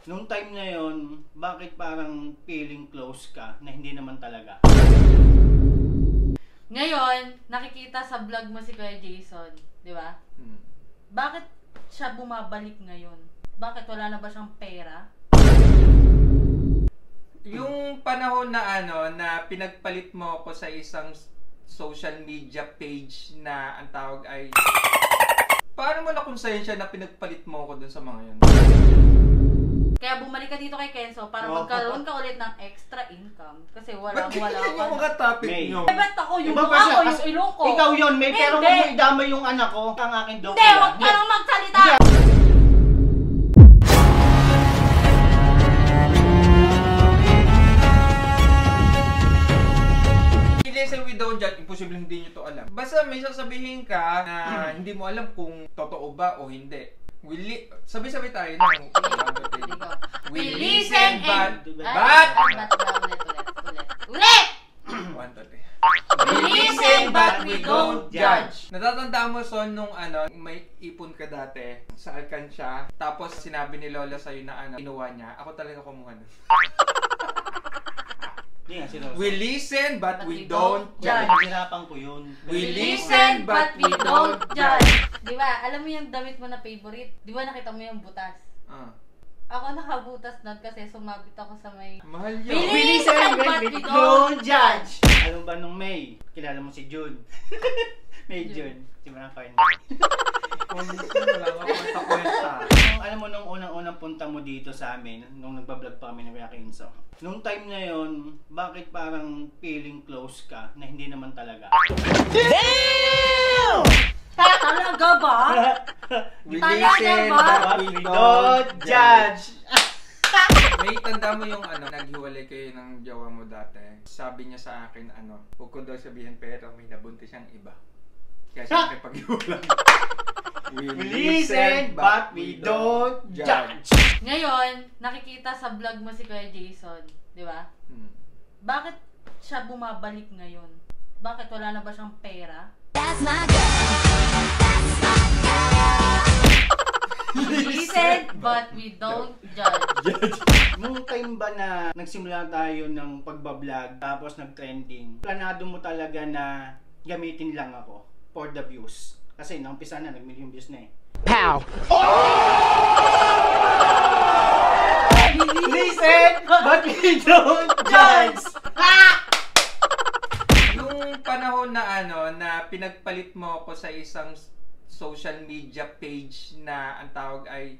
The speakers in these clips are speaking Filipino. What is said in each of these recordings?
Nung time na yon, bakit parang feeling close ka na hindi naman talaga? Ngayon, nakikita sa vlog mo si Kuya Jason, di ba? Bakit siya bumabalik ngayon? Bakit wala na ba siyang pera? Yung panahon na na pinagpalit mo ako sa isang social media page na ang tawag ay... Paano mo nakonsensya na pinagpalit mo ako dun sa mga yun? Kaya bumalik ka dito kay Kenzo para magkaroon ka ulit ng extra income. Kasi wala ka. Yung mga topic nyo? Ba't ako yung mukha ko, yung ilong ko? Ikaw yun, May, pero huwag mo idamay yung anak ko, ang aking doktor. Hindi, huwag ka lang magsalita! Listen, we don't judge. Imposible hindi nyo to alam. Basta may sasabihin ka na hindi mo alam kung totoo ba o hindi. Sabi-sabi tayo na. We listen but... Ulit! We listen but we don't judge. Natatandaan mo, Son, nung may ipon ka dati sa alkansya, tapos sinabi ni Lola sa'yo na kinuha niya, ako talaga kumuha nun. We listen but we don't judge. Hirapan ko yun. We listen but we don't judge. Di ba, alam mo yung damit mo na favorite? Di ba nakita mo yung butas? Ako nakabutas nun kasi sumabit ako sa may... Mahal yun. We listen but we don't judge. Alam ba nung May, kilala mo si June? May June. Si Manang Fine. Wala ka kwenta-kwenta. Alam mo, nung unang-unang punta mo dito sa amin, nung nagbablog pa kami ng Kuya Kenzo, nung time na yon, bakit parang feeling close ka na hindi naman talaga? Damn! Talaga ba? We listen but we don't judge. May tanda mo yung naghiwalay kayo ng jowa mo dati. Sabi niya sa akin, huwag ko daw sabihin pero may nabuntis siyang iba. Kaya siya nakipag-iwalay. We listen but we don't judge. Ngayon, nakikita sa vlog mo si Kuya Jason, di ba? Bakit siya bumabalik ngayon? Bakit wala na ba siyang pera? That's my girl. That's my girl. We listen but we don't judge. Nung time ba na nagsimula tayo ng pagbablog tapos nag-trending, planado mo talaga na gamitin lang ako for the views? Kasi naumpisa na, nag-million views na eh. Pow! Listen but we don't judge! Yung panahon na na pinagpalit mo ako sa isang social media page na ang tawag ay...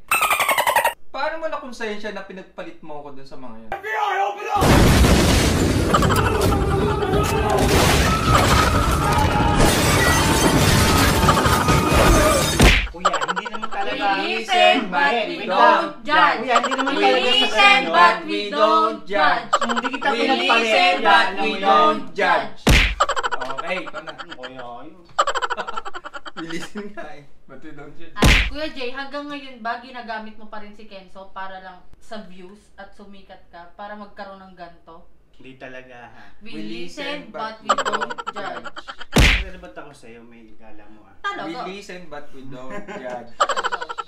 Paano mo nakonsensya na pinagpalit mo ako dun sa mga yun? FBI, open up! Kuya, hindi naman talaga. We listen but we don't judge. Kuya, hindi naman We talaga sa listen ganun. but we don't judge. Hindi kita We pinagpalit. listen but we don't judge. Okay, ito na. Kuya, yun. We listen nga eh. But we don't judge. Kuya Jay, hanggang ngayon ba ginagamit mo pa rin si Kenzo para lang sa views at sumikat ka para magkaroon ng ganto? Hindi talaga ha. We listen but we don't judge. Relevant ako sa'yo, may ikala mo ah. We Talaga? listen but we don't judge.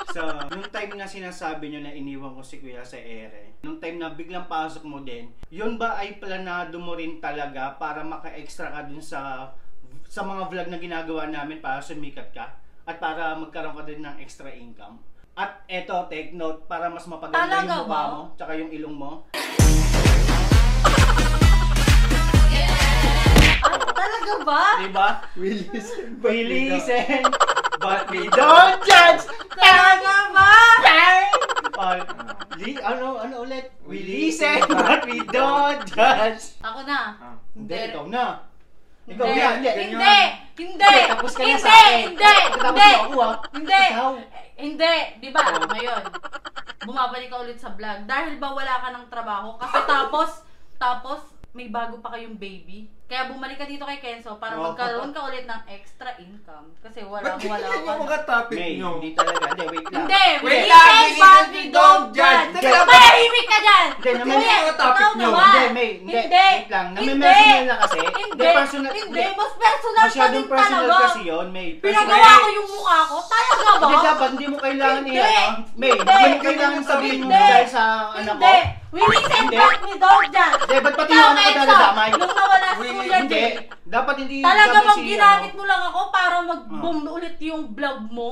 So, nung time na sinasabi nyo na iniwan ko si Kuya sa ere, nung time na biglang pasok mo din, yun ba ay planado mo rin talaga para maka-extra ka dun sa mga vlog na ginagawa namin para sumikat ka? At para magkaroon ka din ng extra income? At eto, take note, para mas mapaganda Talaga yung mukha ba? mo, tsaka yung ilong mo. Talaga ba? Diba? We listen We listen, but we don't judge! Talaga ba? Ano ulit? We listen, but we don't judge! Ako na. Hindi, ikaw na. Ikaw Hindi. na, hindi. Hindi! Hindi! Tapos ka na Hindi! sa akin. Hindi! Tapos Hindi! ako ah. Hindi! Ikaw. Hindi! Di ba? Ngayon, bumabalik ka ulit sa vlog. Dahil ba wala ka ng trabaho? Kasi tapos, may bago pa kayong baby. Kaya bumalik ka dito kay Kenzo para magkaroon ka ulit ng extra income. Kasi wala Ba't ka. yung mga topic May, nyo? hindi talaga. Hindi, wait lang. Hindi! Wait We lang, listen we but listen, we we don't don't judge. judge! Teka lang. Mahimik ka dyan! Hindi, Hindi, Kuya, ikaw topic nyo. naman. Hindi, May. Hindi. Wait lang. Nami-personal na kasi. Hindi. Personal. Hindi. Mas personal ka Masyadong din personal talaga. kasi yun, May. Pinagawa ko yung mukha ko. Talaga ba? Hindi, dapat hindi mo kailangan Hindi. i-ano. May, Hindi. hindi mo kailangan sabihin mo Hindi. dahil sa anak ko. Hindi. We listen Hindi. back ni Dog dyan. Hindi, ba't pati Ikaw, yung anak ko Enzo, dadadamay? nung nawala si Willie, Kuya Hindi. Jay, Dapat hindi talaga dapat bang si, ginamit ano, mo lang ako para mag-boom ulit yung vlog mo?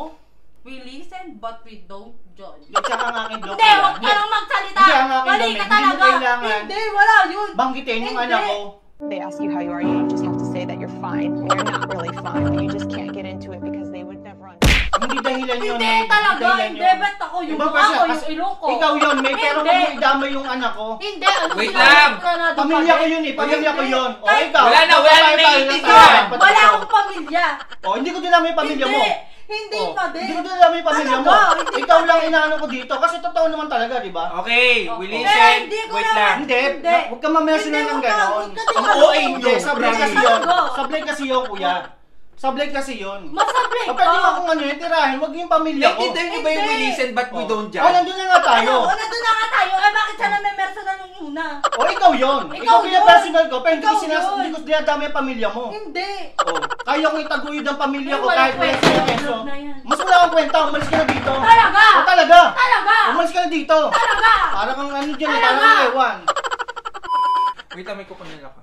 We listen but we don't judge. At saka ang aking Hindi, huwag ka nang magsalita. Hindi, ang akin Mali lang, ka hindi mo talaga. kailangan. Hindi, wala yun. Banggitin yung Hindi. anak ko. They ask you how you are, you just have to say that you're fine. When you're not really fine, but you just can't get into it because they would never understand. Hindi dahilan yun. Hindi May. talaga. dahilan Hindi, yun. ba't ako yung Iba mukha pa ko, siya, yung ilong ko? Ikaw yun, May, pero Hindi. kung mo idamay yung anak ko. Hindi, ano Wait sinabi lang. ko na doon Pamilya kami? ko yun eh, pamilya ko Hindi. yun. O Kahit- ikaw. Wala na, ikaw, wala tayo, na, tayo, hindi tayo, ka. tayo. Wala akong pamilya. O, hindi ko dinamay yung pamilya mo. Hindi O, pa din. Hindi ko dinamay yung pamilya mo. Talaga, hindi Ikaw pa lang din. inaano ko dito. Kasi totoo naman talaga, di ba? Okay, we Okay. listen. Hindi ko Wait naman. lang. Hindi, Hindi. huwag ka mamention Hindi, ng huwag ka, gano'n. huwag ka din Ang ano. OA Hindi, nyo, sablay kasi promise. yun. Talaga. Sablay kasi yun, kuya. Sablay kasi yun. Masablay O, ka. pwede mo akong ano yun, tirahin. Huwag yung pamilya ko. Naintindihan nyo ba yung we Hindi. listen but we O. don't O, judge? nandun na nga tayo. Ano, nandun na nga tayo. Eh, bakit siya namemersonal nung una? O, ikaw yun. Ikaw Ikaw yun. pinapersonal ko, pero Ikaw hindi yun. ko dinadama yung pamilya mo. Hindi. O, kaya kong itaguyod ang pamilya Ay, ko walang kahit may kwenta yung peso. vlog na yan. Mas wala akong kwenta, umalis ka na dito. Talaga. O, talaga. Talaga. Umalis ka na dito. Talaga. Para kang ano dyan, Talaga. parang ewan. Wait lang, may kukunin ako.